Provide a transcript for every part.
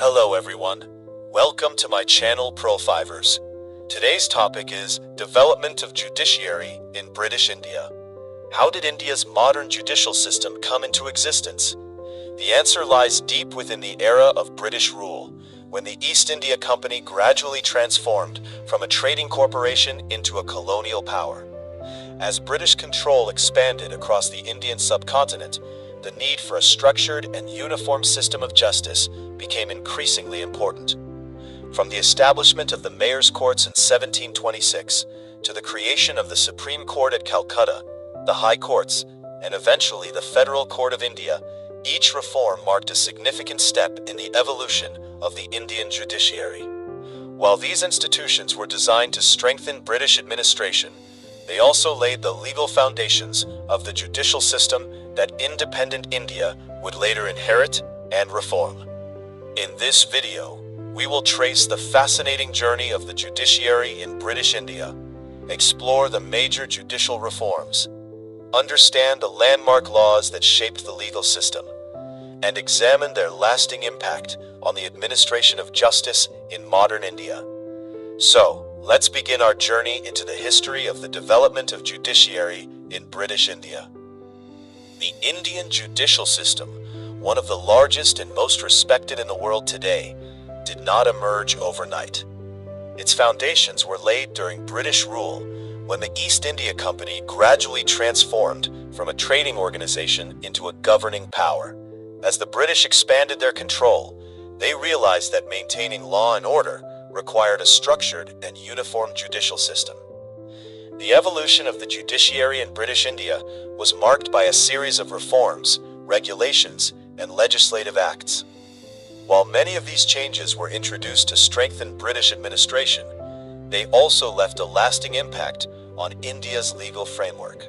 Hello everyone, welcome to my channel Pro5ers. Today's topic is Development of Judiciary in British India. How did India's modern judicial system come into existence? The answer lies deep within the era of British rule, when the East India Company gradually transformed from a trading corporation into a colonial power. As British control expanded across the Indian subcontinent, the need for a structured and uniform system of justice became increasingly important. From the establishment of the Mayor's Courts in 1726 to the creation of the Supreme Court at Calcutta, the High Courts, and eventually the Federal Court of India, each reform marked a significant step in the evolution of the Indian judiciary. While these institutions were designed to strengthen British administration, they also laid the legal foundations of the judicial system that independent India would later inherit and reform. In this video, we will trace the fascinating journey of the judiciary in British India, explore the major judicial reforms, understand the landmark laws that shaped the legal system, and examine their lasting impact on the administration of justice in modern India. So, let's begin our journey into the history of the development of judiciary in British India. The Indian judicial system, one of the largest and most respected in the world today, did not emerge overnight. Its foundations were laid during British rule, when the East India Company gradually transformed from a trading organization into a governing power. As the British expanded their control, they realized that maintaining law and order required a structured and uniform judicial system. The evolution of the judiciary in British India was marked by a series of reforms, regulations, and legislative acts. While many of these changes were introduced to strengthen British administration, they also left a lasting impact on India's legal framework.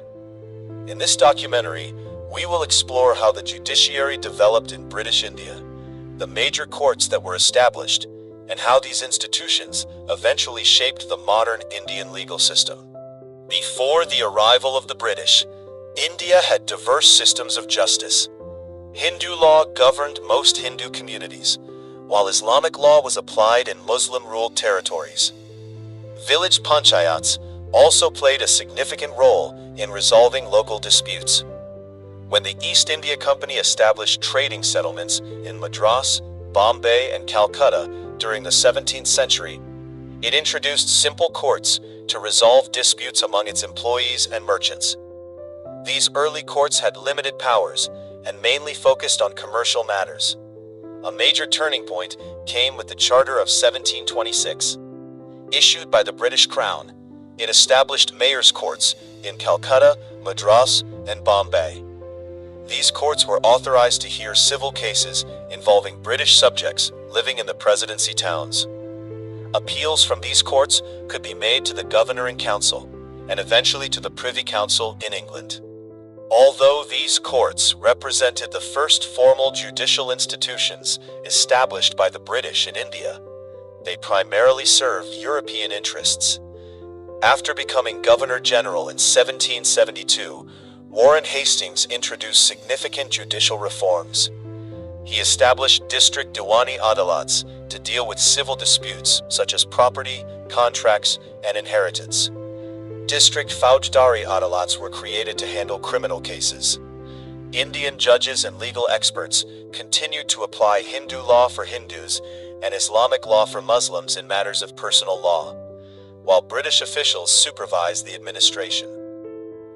In this documentary, we will explore how the judiciary developed in British India, the major courts that were established, and how these institutions eventually shaped the modern Indian legal system. Before the arrival of the British, India had diverse systems of justice. Hindu law governed most Hindu communities, while Islamic law was applied in Muslim-ruled territories. Village panchayats also played a significant role in resolving local disputes. When the East India Company established trading settlements in Madras, Bombay, and Calcutta during the 17th century, it introduced simple courts to resolve disputes among its employees and merchants. These early courts had limited powers and mainly focused on commercial matters. A major turning point came with the Charter of 1726. Issued by the British Crown, it established Mayor's Courts in Calcutta, Madras, and Bombay. These courts were authorized to hear civil cases involving British subjects living in the presidency towns. Appeals from these courts could be made to the Governor in Council, and eventually to the Privy Council in England. Although these courts represented the first formal judicial institutions established by the British in India, they primarily served European interests. After becoming Governor-General in 1772, Warren Hastings introduced significant judicial reforms. He established district Diwani Adalats to deal with civil disputes such as property, contracts, and inheritance. District Faujdari Adalats were created to handle criminal cases. Indian judges and legal experts continued to apply Hindu law for Hindus and Islamic law for Muslims in matters of personal law, while British officials supervised the administration.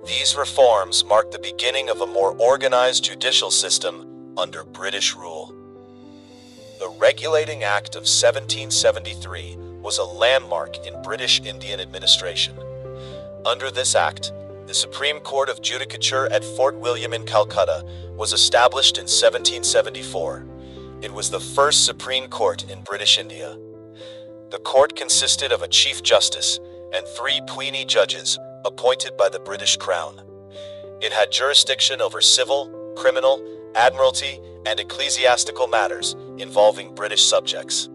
These reforms marked the beginning of a more organized judicial system under British rule. The Regulating Act of 1773 was a landmark in British Indian administration. Under this act, the Supreme Court of Judicature at Fort William in Calcutta was established in 1774. It was the first Supreme Court in British India. The court consisted of a Chief Justice and 3 puisne judges appointed by the British Crown. It had jurisdiction over civil, criminal, admiralty, and ecclesiastical matters involving British subjects.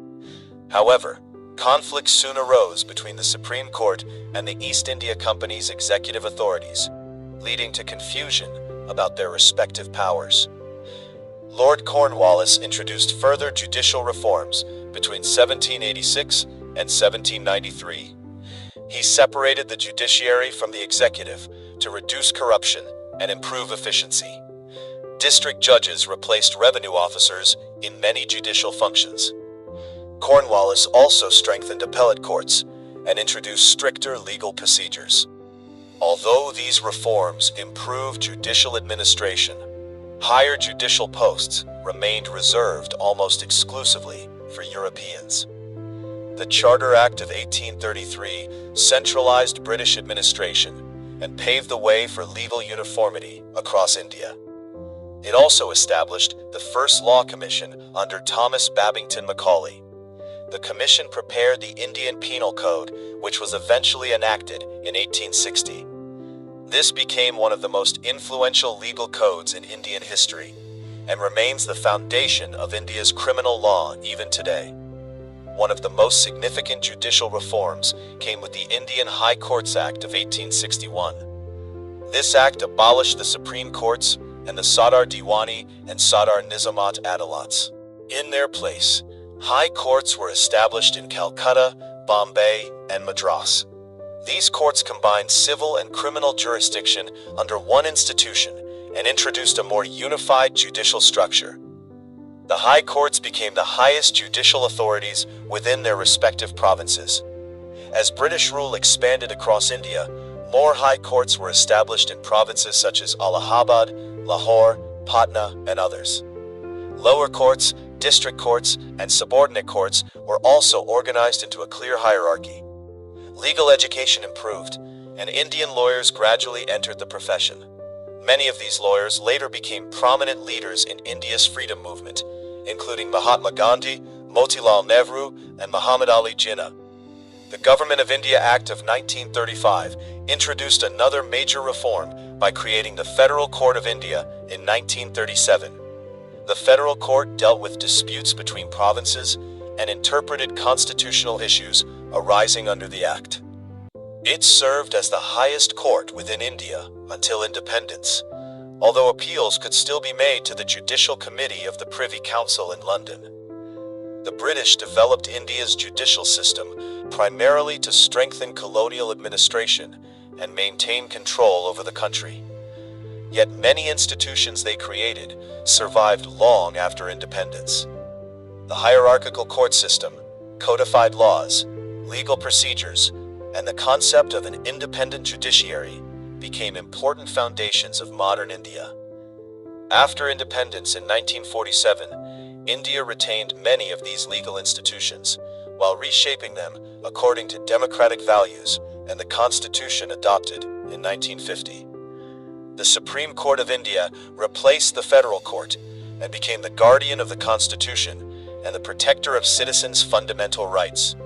However, conflicts soon arose between the Supreme Court and the East India Company's executive authorities, leading to confusion about their respective powers. Lord Cornwallis introduced further judicial reforms between 1786 and 1793. He separated the judiciary from the executive to reduce corruption and improve efficiency. District judges replaced revenue officers in many judicial functions. Cornwallis also strengthened appellate courts and introduced stricter legal procedures. Although these reforms improved judicial administration, higher judicial posts remained reserved almost exclusively for Europeans. The Charter Act of 1833 centralized British administration and paved the way for legal uniformity across India. It also established the first law commission under Thomas Babington Macaulay. The commission prepared the Indian Penal Code, which was eventually enacted in 1860. This became one of the most influential legal codes in Indian history and remains the foundation of India's criminal law even today. One of the most significant judicial reforms came with the Indian High Courts Act of 1861. This act abolished the Supreme Courts and the Sadar Diwani and Sadar Nizamat Adalats. In their place, high courts were established in Calcutta, Bombay, and Madras. These courts combined civil and criminal jurisdiction under one institution and introduced a more unified judicial structure. The high courts became the highest judicial authorities within their respective provinces. As British rule expanded across India, more high courts were established in provinces such as Allahabad, Lahore, Patna, and others. Lower courts, district courts, and subordinate courts were also organized into a clear hierarchy. Legal education improved, and Indian lawyers gradually entered the profession. Many of these lawyers later became prominent leaders in India's freedom movement, including Mahatma Gandhi, Motilal Nehru, and Muhammad Ali Jinnah. The Government of India Act of 1935 introduced another major reform by creating the Federal Court of India in 1937. The Federal Court dealt with disputes between provinces and interpreted constitutional issues arising under the Act. It served as the highest court within India until independence, although appeals could still be made to the Judicial Committee of the Privy Council in London. The British developed India's judicial system primarily to strengthen colonial administration and maintain control over the country. Yet many institutions they created survived long after independence. The hierarchical court system, codified laws, legal procedures, and the concept of an independent judiciary became important foundations of modern India. After independence in 1947, India retained many of these legal institutions, while reshaping them according to democratic values and the constitution adopted in 1950. The Supreme Court of India replaced the Federal Court and became the guardian of the Constitution and the protector of citizens' fundamental rights.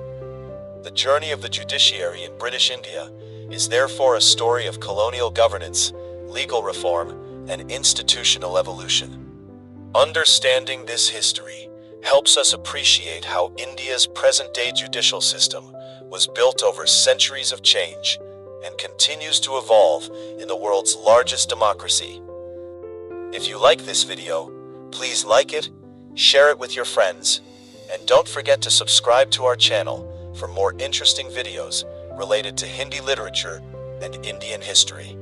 The journey of the judiciary in British India is therefore a story of colonial governance, legal reform, and institutional evolution. Understanding this history helps us appreciate how India's present-day judicial system was built over centuries of change and continues to evolve in the world's largest democracy. If you like this video, please like it, share it with your friends, and don't forget to subscribe to our channel for more interesting videos related to Hindi literature and Indian history.